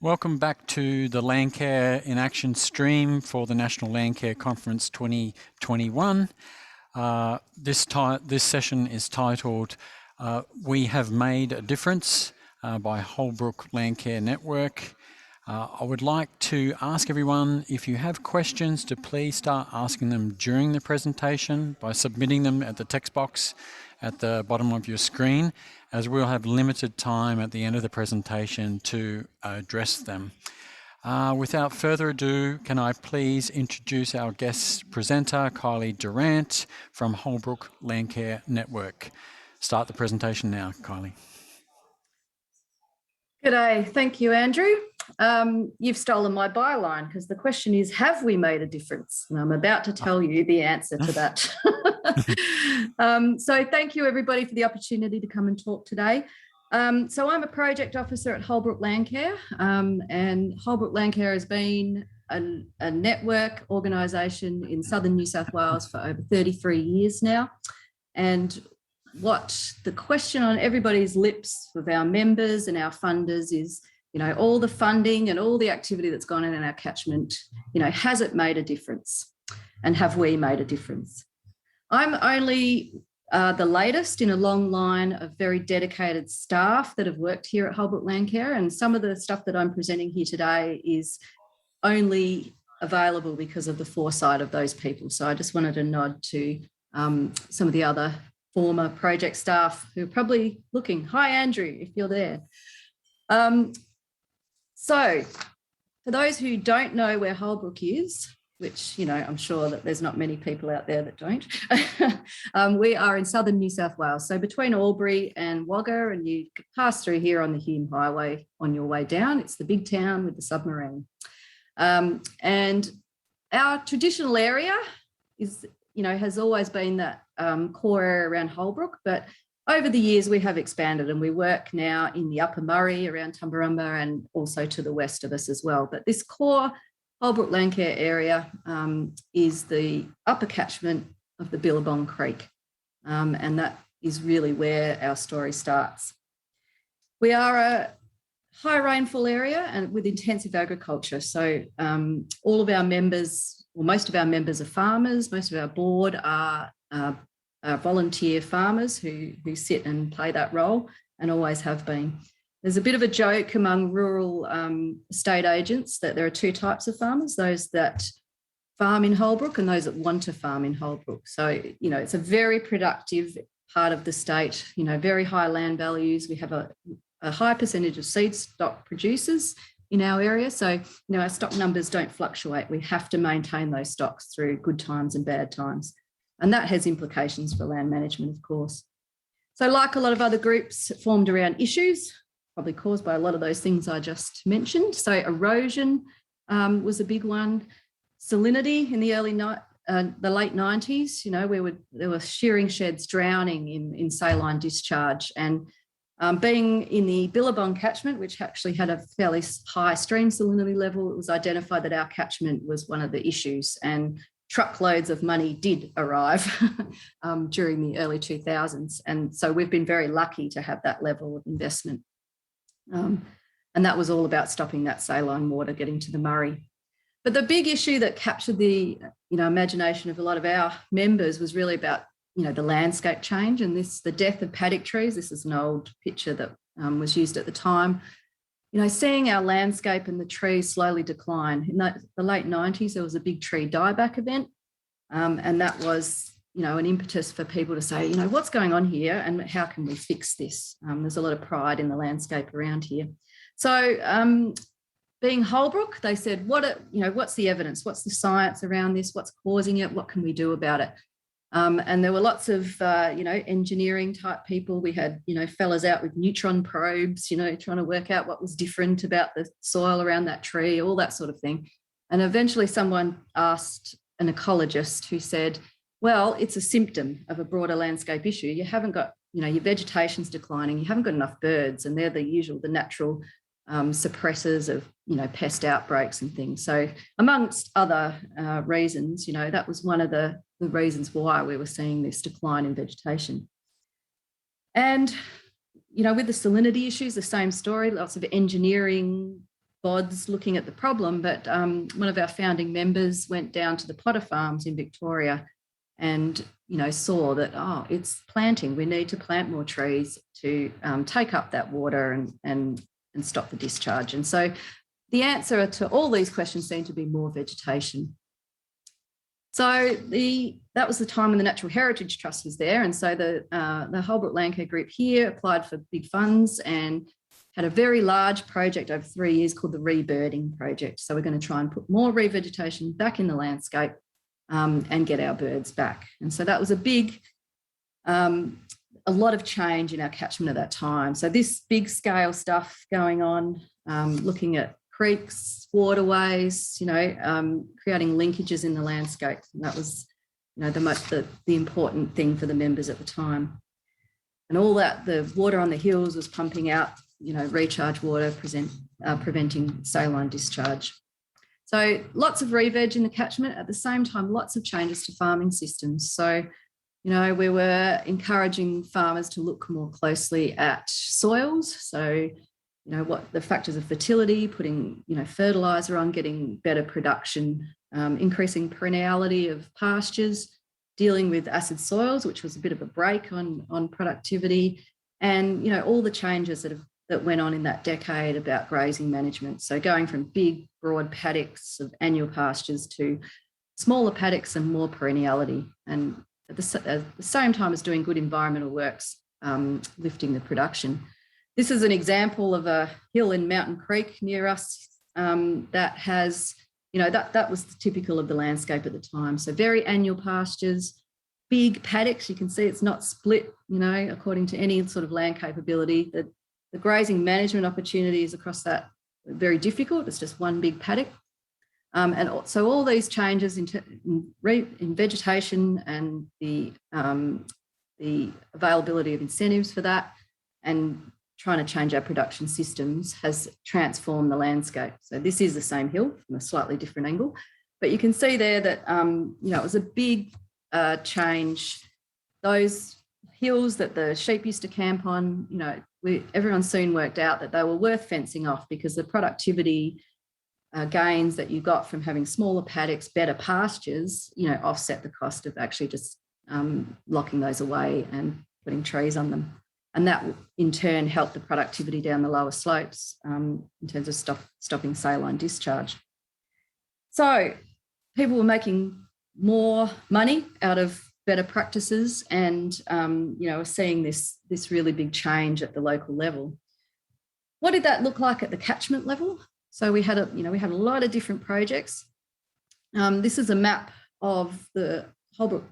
Welcome back to the Landcare in Action stream for the National Landcare Conference 2021. This session is titled We Have Made a Difference by Holbrook Landcare Network. I would like to ask everyone, if you have questions, to please start asking them during the presentation by submitting them at the text box at the bottom of your screen, as we'll have limited time at the end of the presentation to address them. Without further ado, can I please introduce our guest presenter, Kylie Durant from Holbrook Landcare Network. Start the presentation now, Kylie. G'day, thank you, Andrew. You've stolen my byline because the question is, have we made a difference? And I'm about to tell you the answer to that. So thank you, everybody, for the opportunity to come and talk today. So I'm a project officer at Holbrook Landcare, and Holbrook Landcare has been a network organisation in southern New South Wales for over 33 years now. And what the question on everybody's lips with our members and our funders is, all the funding and all the activity that's gone in our catchment, has it made a difference? And have we made a difference? I'm only the latest in a long line of very dedicated staff that have worked here at Holbrook Landcare, and some of the stuff that I'm presenting here today is only available because of the foresight of those people. So I just wanted to nod to some of the other former project staff who are probably looking. Hi, Andrew, if you're there. So for those who don't know where Holbrook is, which, I'm sure that there's not many people out there that don't, we are in southern New South Wales. So between Albury and Wagga, and you could pass through here on the Hume Highway on your way down. It's the big town with the submarine. And our traditional area is, has always been that core area around Holbrook, but over the years we have expanded and we work now in the Upper Murray around Tumbarumba and also to the west of us as well. But this core Holbrook Landcare area is the upper catchment of the Billabong Creek, and that is really where our story starts. We are a high rainfall area and with intensive agriculture. So all of our members, well, most of our members are farmers. Most of our board are volunteer farmers who sit and play that role and always have been. There's a bit of a joke among rural estate agents that there are two types of farmers, those that farm in Holbrook and those that want to farm in Holbrook. So, it's a very productive part of the state, very high land values. We have a high percentage of seed stock producers in our area. So, our stock numbers don't fluctuate. We have to maintain those stocks through good times and bad times. And that has implications for land management, of course. So like a lot of other groups formed around issues, probably caused by a lot of those things I just mentioned. So erosion was a big one. Salinity in the late 90s, there were shearing sheds drowning in saline discharge. And being in the Billabong catchment, which actually had a fairly high stream salinity level, it was identified that our catchment was one of the issues, and truckloads of money did arrive during the early 2000s. And so we've been very lucky to have that level of investment. And that was all about stopping that saline water getting to the Murray. But the big issue that captured the imagination of a lot of our members was really about the landscape change and the death of paddock trees. This is an old picture that was used at the time. Seeing our landscape and the trees slowly decline. In the late 90s, there was a big tree dieback event, and that was an impetus for people to say, what's going on here and how can we fix this? There's a lot of pride in the landscape around here. So being Holbrook, they said, what's the evidence? What's the science around this? What's causing it? What can we do about it? And there were lots of, engineering type people. We had, fellas out with neutron probes, trying to work out what was different about the soil around that tree, all that sort of thing. And eventually someone asked an ecologist who said, well, it's a symptom of a broader landscape issue. You haven't got, your vegetation's declining. You haven't got enough birds, and they're the natural suppressors of, pest outbreaks and things. So amongst other reasons, that was one of the reasons why we were seeing this decline in vegetation. And, with the salinity issues, the same story, lots of engineering bods looking at the problem, but one of our founding members went down to the Potter Farms in Victoria and, saw that, it's planting. We need to plant more trees to take up that water and stop the discharge. And so the answer to all these questions seemed to be more vegetation. So that was the time when the Natural Heritage Trust was there. And so the Holbrook Landcare group here applied for big funds and had a very large project over 3 years called the Rebirding Project. So we're going to try and put more revegetation back in the landscape and get our birds back. And so that was a lot of change in our catchment at that time. So this big scale stuff going on, looking at creeks, waterways, creating linkages in the landscape. And that was, the important thing for the members at the time. And all that, the water on the hills was pumping out, recharge water, preventing saline discharge. So lots of re-veg in the catchment. At the same time, lots of changes to farming systems. So, we were encouraging farmers to look more closely at soils. So, what the factors of fertility, putting, fertiliser on, getting better production, increasing perenniality of pastures, dealing with acid soils, which was a bit of a break on productivity, and, all the changes that went on in that decade about grazing management. So going from big, broad paddocks of annual pastures to smaller paddocks and more perenniality, and at the same time as doing good environmental works, lifting the production. This is an example of a hill in Mountain Creek near us that has, that was typical of the landscape at the time. So very annual pastures, big paddocks. You can see it's not split, according to any sort of land capability. The grazing management opportunities across that are very difficult. It's just one big paddock. And so all these changes in vegetation and the availability of incentives for that and trying to change our production systems has transformed the landscape. So this is the same hill from a slightly different angle, but you can see there that, it was a big change. Those hills that the sheep used to camp on, everyone soon worked out that they were worth fencing off because the productivity gains that you got from having smaller paddocks, better pastures, offset the cost of actually just locking those away and putting trees on them. And that in turn helped the productivity down the lower slopes in terms of stopping saline discharge. So people were making more money out of better practices and, we're seeing this really big change at the local level. What did that look like at the catchment level? So we had a lot of different projects. This is a map of the Holbrook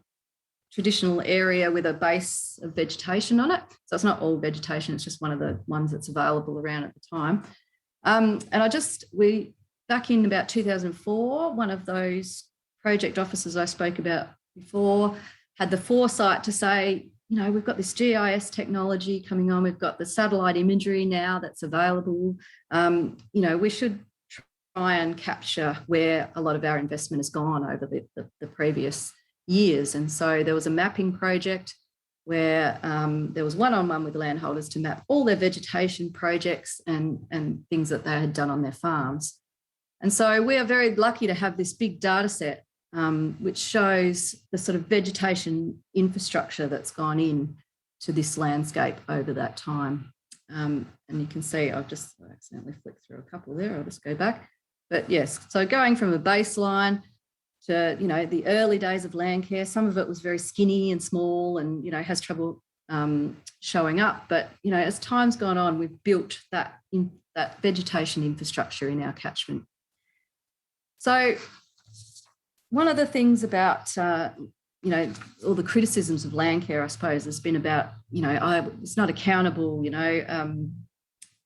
traditional area with a base of vegetation on it. So it's not all vegetation, it's just one of the ones that's available around at the time. And back in about 2004, one of those project officers I spoke about before had the foresight to say, we've got this GIS technology coming on, we've got the satellite imagery now that's available. We should try and capture where a lot of our investment has gone over the previous years. And so there was a mapping project where there was one-on-one with landholders to map all their vegetation projects and things that they had done on their farms. And so we are very lucky to have this big data set which shows the sort of vegetation infrastructure that's gone in to this landscape over that time. And you can see, I've just accidentally flicked through a couple there, I'll just go back. But yes, so going from a baseline to, the early days of Landcare, some of it was very skinny and small and, has trouble showing up. But, as time's gone on, we've built that vegetation infrastructure in our catchment. So one of the things about, all the criticisms of Landcare, I suppose, has been about, it's not accountable,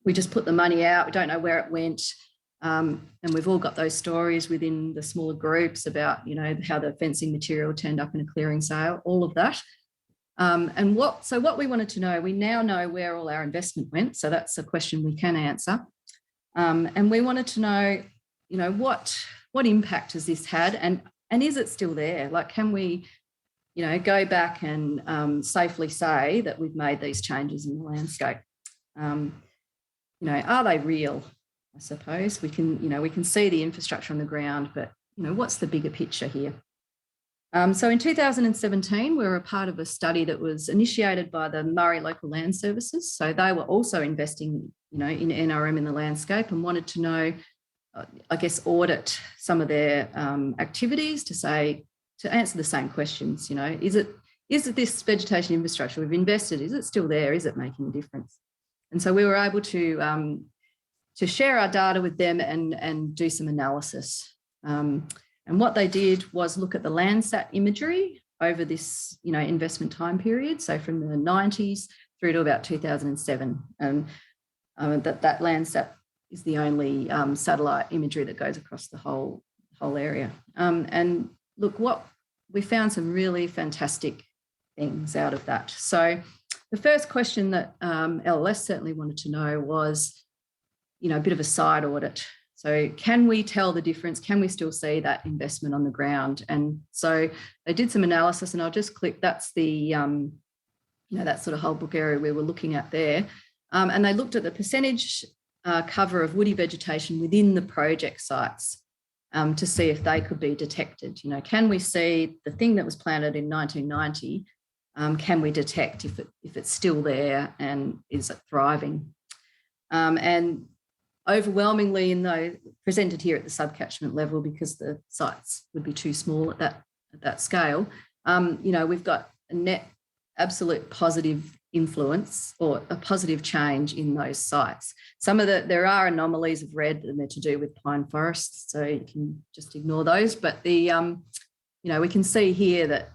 we just put the money out, we don't know where it went. And we've all got those stories within the smaller groups about, how the fencing material turned up in a clearing sale, all of that. So what we wanted to know, we now know where all our investment went. So that's a question we can answer. And we wanted to know, what impact has this had and is it still there? Like, can we, go back and safely say that we've made these changes in the landscape? Are they real? I suppose. We can see the infrastructure on the ground, but, what's the bigger picture here? So in 2017, we were a part of a study that was initiated by the Murray Local Land Services. So they were also investing, in NRM in the landscape and wanted to know, audit some of their activities to answer the same questions. Is it this vegetation infrastructure we've invested, is it still there? Is it making a difference? And so we were able to share our data with them and do some analysis. And what they did was look at the Landsat imagery over this, investment time period. So from the 90s through to about 2007. And that Landsat is the only satellite imagery that goes across the whole area. And look, we found some really fantastic things out of that. So the first question that LLS certainly wanted to know was, a bit of a site audit. So can we tell the difference? Can we still see that investment on the ground? And so they did some analysis, and I'll just click, that's the, that sort of Holbrook area we were looking at there. And they looked at the percentage cover of woody vegetation within the project sites to see if they could be detected. Can we see the thing that was planted in 1990? Can we detect if it's still there and is it thriving? And overwhelmingly, presented here at the subcatchment level, because the sites would be too small at that scale, we've got a net absolute positive influence or a positive change in those sites. There are anomalies of red, and they're to do with pine forests, so you can just ignore those. But we can see here that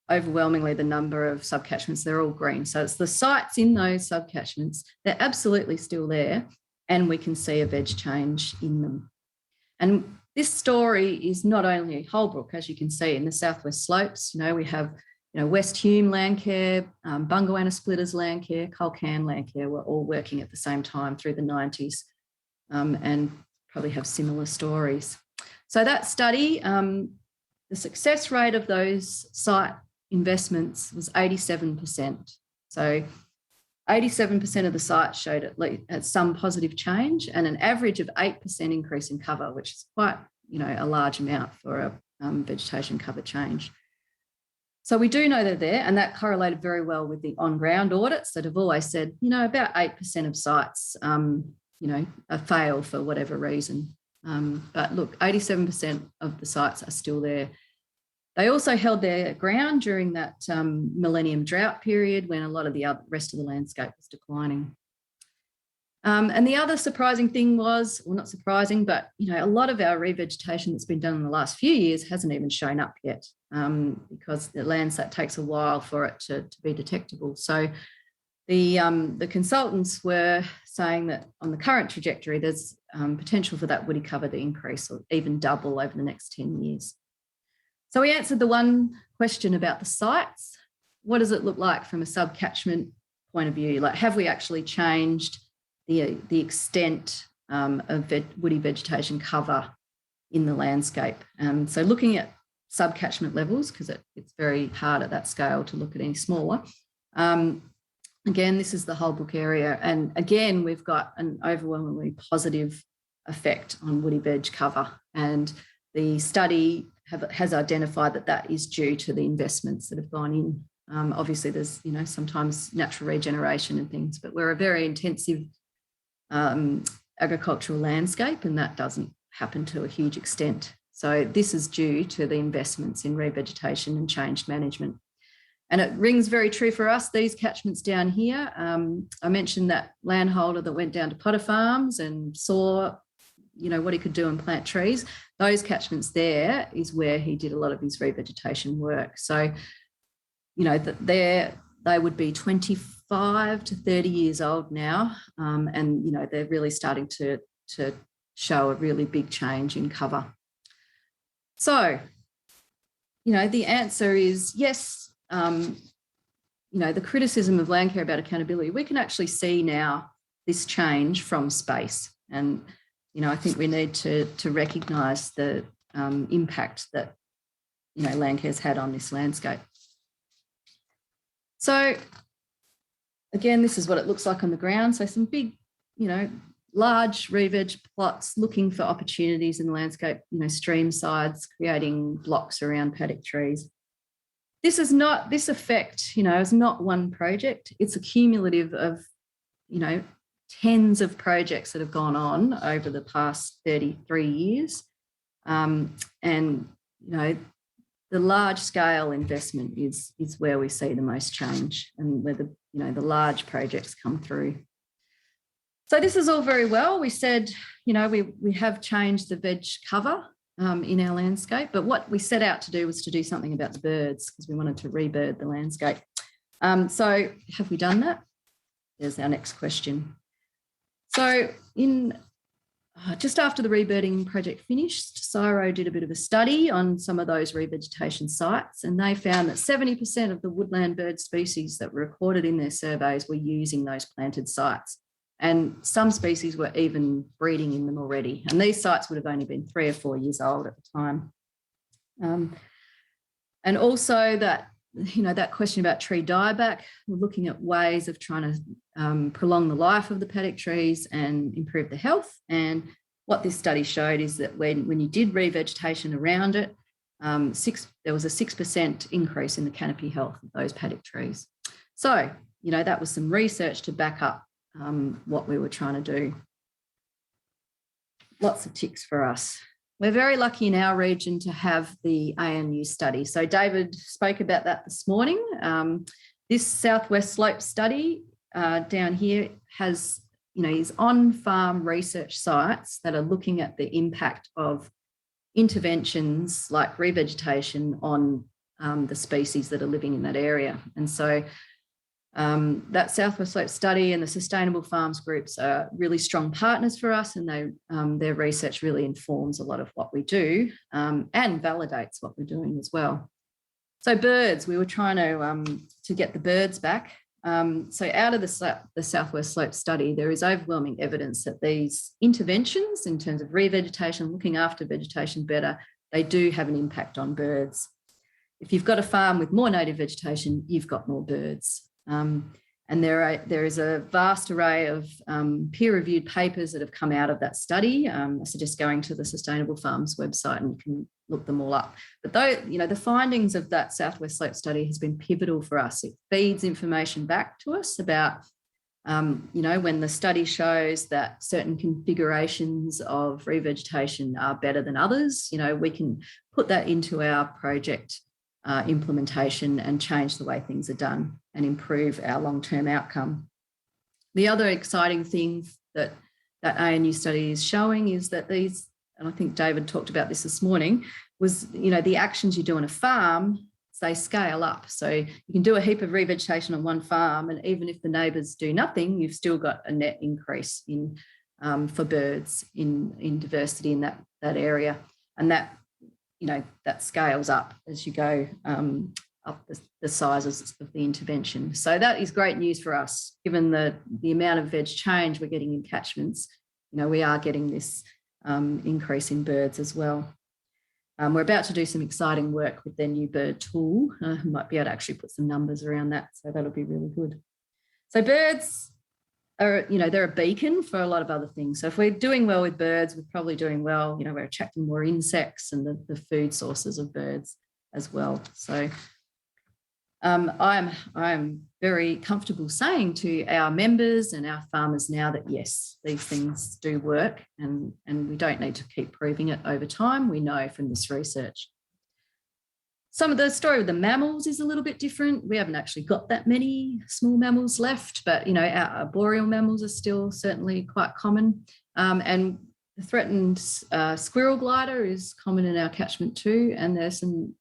overwhelmingly the number of subcatchments, they're all green. So it's the sites in those subcatchments, they're absolutely still there, and we can see a veg change in them. And this story is not only Holbrook, as you can see in the southwest slopes. We have West Hume Landcare, Bungoanna Splitters Landcare, Culcan Landcare were all working at the same time through the 90s and probably have similar stories. So that study, the success rate of those site investments was 87%. So 87% of the sites showed at some positive change, and an average of 8% increase in cover, which is quite, a large amount for a vegetation cover change. So we do know they're there, and that correlated very well with the on-ground audits that have always said, about 8% of sites, fail for whatever reason. But look, 87% of the sites are still there. They also held their ground during that millennium drought period when a lot of the rest of the landscape was declining. And the other surprising thing was, well, not surprising, but a lot of our revegetation that's been done in the last few years hasn't even shown up yet because the Landsat takes a while for it to be detectable. So the consultants were saying that on the current trajectory, there's potential for that woody cover to increase or even double over the next 10 years. So we answered the one question about the sites. What does it look like from a subcatchment point of view? Like, have we actually changed the extent of woody vegetation cover in the landscape? So looking at subcatchment levels, because it's very hard at that scale to look at any smaller. Again, this is the Holbrook area. And again, we've got an overwhelmingly positive effect on woody veg cover. And the study has identified that is due to the investments that have gone in. Obviously, there's, sometimes natural regeneration and things, but we're a very intensive agricultural landscape, and that doesn't happen to a huge extent. So this is due to the investments in revegetation and changed management. And it rings very true for us, these catchments down here. I mentioned that landholder that went down to Potter Farms and saw, what he could do and plant trees. Those catchments there is where he did a lot of his revegetation work. So, they would be 25 to 30 years old now. And, they're really starting to show a really big change in cover. So, the answer is yes. The criticism of Landcare about accountability, we can actually see now this change from space. And, I think we need to recognise the impact that, Landcare's had on this landscape. So, again, this is what it looks like on the ground. So some big, large re-veg plots, looking for opportunities in the landscape, stream sides, creating blocks around paddock trees. This effect, is not one project. It's a cumulative of, tens of projects that have gone on over the past 33 years. And, the large scale investment is where we see the most change and where the large projects come through. So this is all very well. We said, we have changed the veg cover in our landscape, but what we set out to do was to do something about the birds because we wanted to rebird the landscape. So have we done that? There's our next question. So just after the rebirding project finished, CSIRO did a bit of a study on some of those revegetation sites, and they found that 70% of the woodland bird species that were recorded in their surveys were using those planted sites. And some species were even breeding in them already. And these sites would have only been 3 or 4 years old at the time. And also that, that question about tree dieback, we're looking at ways of trying to prolong the life of the paddock trees and improve the health. And what this study showed is that when you did revegetation around it, there was a 6% increase in the canopy health of those paddock trees. So, that was some research to back up what we were trying to do. Lots of ticks for us. We're very lucky in our region to have the ANU study. So David spoke about that this morning. This Southwest Slope study down here has, is on-farm research sites that are looking at the impact of interventions like revegetation on the species that are living in that area. And so that Southwest Slope study and the Sustainable Farms groups are really strong partners for us, and their research really informs a lot of what we do and validates what we're doing as well. So birds, we were trying to get the birds back. So out of the Southwest Slope study, there is overwhelming evidence that these interventions in terms of revegetation, looking after vegetation better, they do have an impact on birds. If you've got a farm with more native vegetation, you've got more birds. And there is a vast array of peer-reviewed papers that have come out of that study. I suggest going to the Sustainable Farms website and you can look them all up. But the findings of that Southwest Slope study has been pivotal for us. It feeds information back to us about, when the study shows that certain configurations of revegetation are better than others, we can put that into our project implementation and change the way things are done and improve our long-term outcome. The other exciting thing that ANU study is showing is that these, and I think David talked about this morning, was, the actions you do on a farm, they scale up. So you can do a heap of revegetation on one farm, and even if the neighbours do nothing, you've still got a net increase in for birds in diversity in that area. And that scales up as you go up the sizes of the intervention. So that is great news for us, given the amount of veg change we're getting in catchments. We are getting this increase in birds as well. We're about to do some exciting work with their new bird tool. Might be able to actually put some numbers around that, so that'll be really good. So birds are, they're a beacon for a lot of other things. So if we're doing well with birds, we're probably doing well, we're attracting more insects and the food sources of birds as well. So I'm very comfortable saying to our members and our farmers now that, yes, these things do work and we don't need to keep proving it over time. We know from this research. Some of the story with the mammals is a little bit different. We haven't actually got that many small mammals left, but our arboreal mammals are still certainly quite common. And the threatened squirrel glider is common in our catchment too. And there's some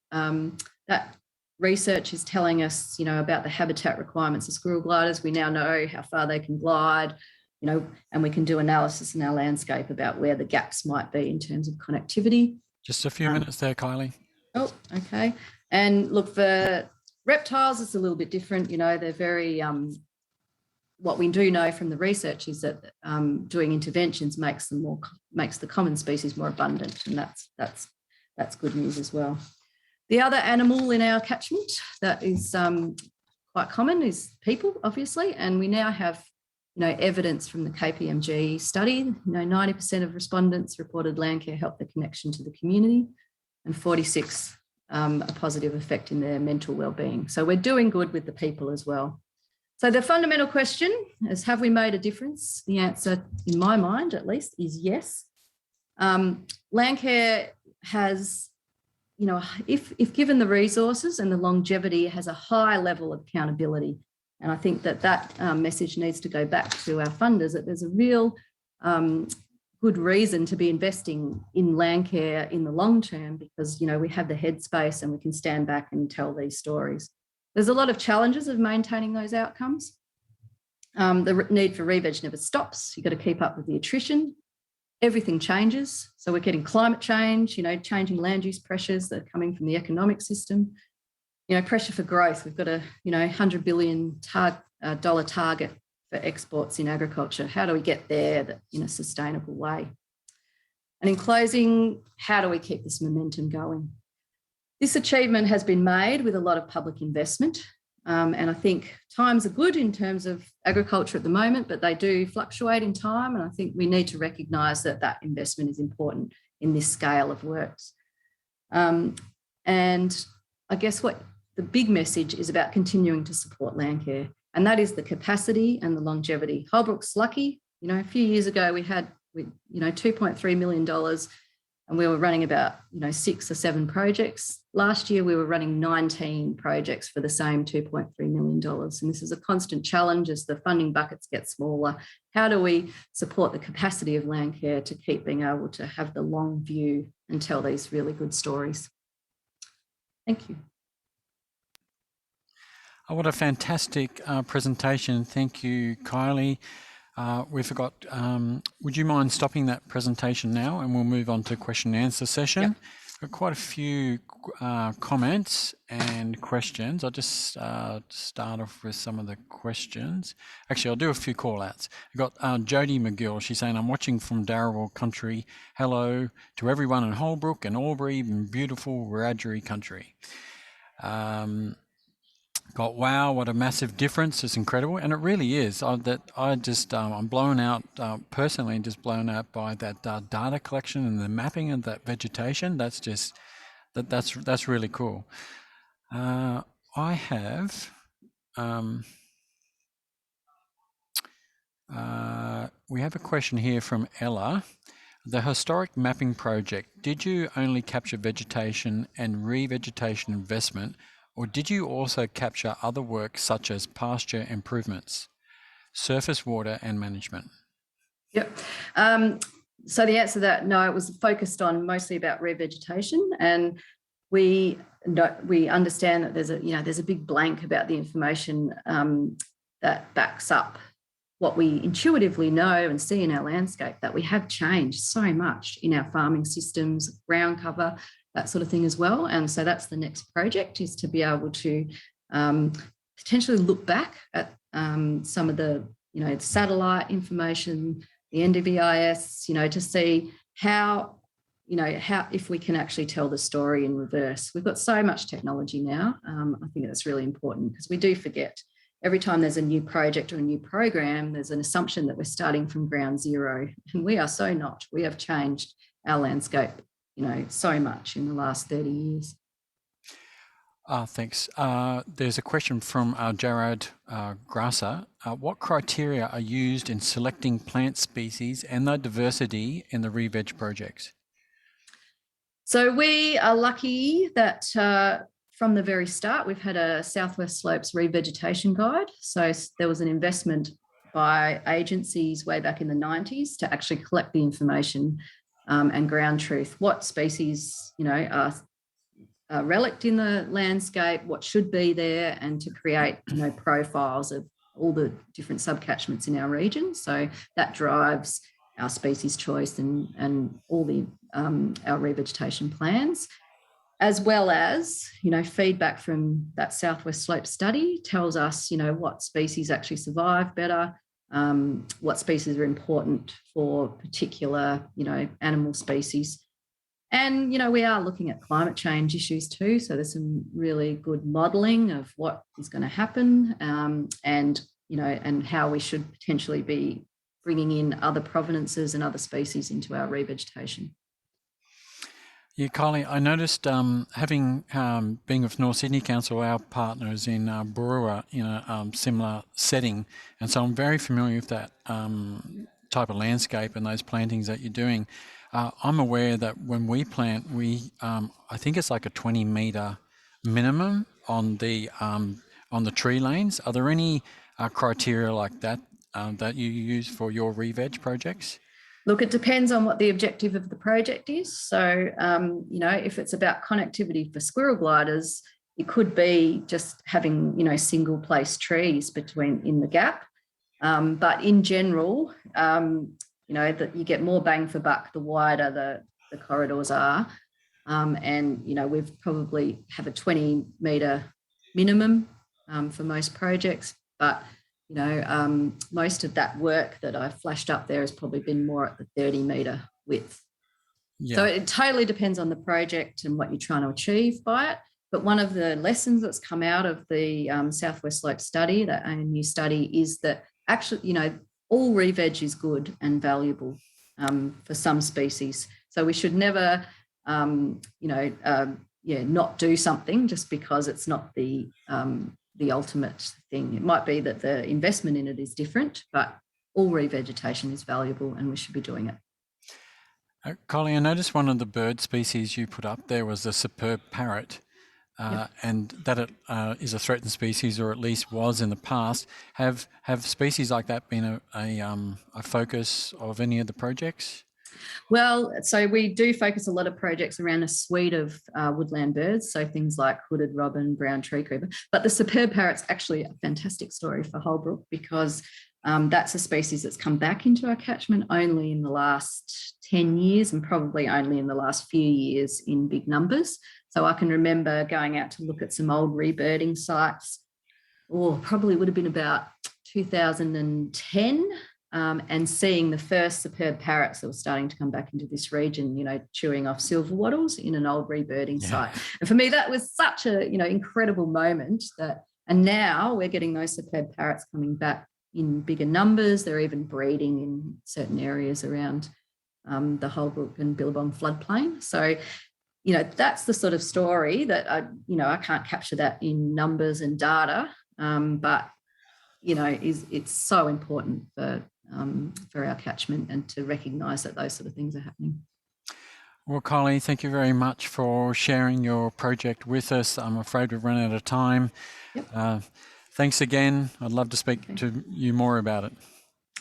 that research is telling us, about the habitat requirements of squirrel gliders. We now know how far they can glide, and we can do analysis in our landscape about where the gaps might be in terms of connectivity. Just a few minutes there, Kylie. Oh, okay. And look, for reptiles, it's a little bit different. They're very, what we do know from the research is that doing interventions makes the common species more abundant, and that's good news as well. The other animal in our catchment that is quite common is people, obviously, and we now have evidence from the KPMG study. 90% of respondents reported Landcare helped their connection to the community, and 46 a positive effect in their mental well-being. So we're doing good with the people as well. So the fundamental question is, have we made a difference? The answer, in my mind at least, is yes. Landcare has, if given the resources and the longevity, has a high level of accountability. And I think that message needs to go back to our funders, that there's a real good reason to be investing in Landcare in the long term, because, we have the headspace and we can stand back and tell these stories. There's a lot of challenges of maintaining those outcomes. The need for re-veg never stops. You've got to keep up with the attrition. Everything changes. So we're getting climate change, changing land use pressures that are coming from the economic system. Pressure for growth. We've got a, $100 billion dollar target for exports in agriculture. How do we get there in a sustainable way? And in closing, how do we keep this momentum going? This achievement has been made with a lot of public investment. And I think times are good in terms of agriculture at the moment, but they do fluctuate in time. And I think we need to recognise that investment is important in this scale of works. And I guess what the big message is about continuing to support Landcare, and that is the capacity and the longevity. Holbrook's lucky. A few years ago we had, $2.3 million, and we were running about, 6 or 7 projects. Last year, we were running 19 projects for the same $2.3 million. And this is a constant challenge as the funding buckets get smaller. How do we support the capacity of Landcare to keep being able to have the long view and tell these really good stories? Thank you. Oh, what a fantastic presentation. Thank you, Kylie. We forgot, would you mind stopping that presentation now, and we'll move on to question and answer session? Yep. Got quite a few comments and questions. I'll just start off with some of the questions. Actually, I'll do a few call outs. I've got Jodie McGill. She's saying, I'm watching from Darrawal country. Hello to everyone in Holbrook and Albury in beautiful Wiradjuri country. Got, wow, what a massive difference. It's incredible. And it really is. I'm blown out, personally just blown out by that data collection and the mapping of that vegetation. That's just, that's really cool. I have, we have a question here from Ella. The historic mapping project, did you only capture vegetation and re-vegetation investment, or did you also capture other work such as pasture improvements, surface water and management? Yep. So the answer to that, no, it was focused on mostly about revegetation, and we understand that there's a big blank about the information that backs up what we intuitively know and see in our landscape, that we have changed so much in our farming systems, ground cover, that sort of thing as well. And so that's the next project, is to be able to potentially look back at some of the, satellite information, the NDVIS, to see how if we can actually tell the story in reverse. We've got so much technology now. I think that's really important, because we do forget. Every time there's a new project or a new program, there's an assumption that we're starting from ground zero, and we are so not. We have changed our landscape so much in the last 30 years. Thanks. There's a question from Jared Grasser. What criteria are used in selecting plant species and their diversity in the re-veg projects? So we are lucky that from the very start, we've had a Southwest Slopes revegetation guide. So there was an investment by agencies way back in the 90s to actually collect the information and ground truth. What species, are relict in the landscape, what should be there, and to create, profiles of all the different subcatchments in our region. So that drives our species choice and all the our revegetation plans, as well as, feedback from that Southwest Slope study tells us, what species actually survive better, what species are important for particular, animal species. And, we are looking at climate change issues too. So there's some really good modelling of what is going to happen. And and how we should potentially be bringing in other provenances and other species into our revegetation. Yeah, Kylie, I noticed having being with North Sydney Council, our partners in Brewer in a similar setting, and so I'm very familiar with that type of landscape and those plantings that you're doing. I'm aware that when we plant, I think it's like a 20-metre minimum on the tree lanes. Are there any criteria like that that you use for your re-veg projects? Look, it depends on what the objective of the project is. So, if it's about connectivity for squirrel gliders, it could be just having, single place trees in the gap. But in general, that you get more bang for buck the wider the corridors are. And we've probably have a 20-metre minimum for most projects, but most of that work that I've flashed up there has probably been more at the 30-metre width. Yeah. So it totally depends on the project and what you're trying to achieve by it. But one of the lessons that's come out of the Southwest Slope study, that ANU study, is that actually, all re-veg is good and valuable for some species. So we should never, not do something just because it's not the ultimate thing. It might be that the investment in it is different, but all revegetation is valuable and we should be doing it. Kylie, I noticed one of the bird species you put up there was the superb parrot, yep. And that it is a threatened species, or at least was in the past. Have species like that been a focus of any of the projects? Well, so we do focus a lot of projects around a suite of woodland birds, so things like hooded robin, brown tree creeper. But the superb parrot's actually a fantastic story for Holbrook, because that's a species that's come back into our catchment only in the last 10 years and probably only in the last few years in big numbers. So I can remember going out to look at some old rebirding sites, probably would have been about 2010. And seeing the first superb parrots that were starting to come back into this region, chewing off silver wattles in an old rebirding site. And for me, that was such a, incredible moment and now we're getting those superb parrots coming back in bigger numbers. They're even breeding in certain areas around the Holbrook and Billabong floodplain. So, that's the sort of story that I can't capture that in numbers and data, but it's so important for our catchment and to recognise that those sort of things are happening. Well, Kylie, thank you very much for sharing your project with us. I'm afraid we've run out of time. Yep. Thanks again. I'd love to speak to you more about it.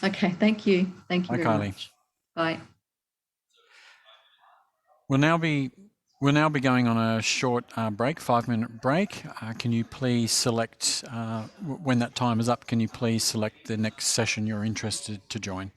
Okay, thank you. Thank you very much. Bye. We'll now be going on a short break, 5-minute break. Can you please select, when that time is up, can you please select the next session you're interested to join?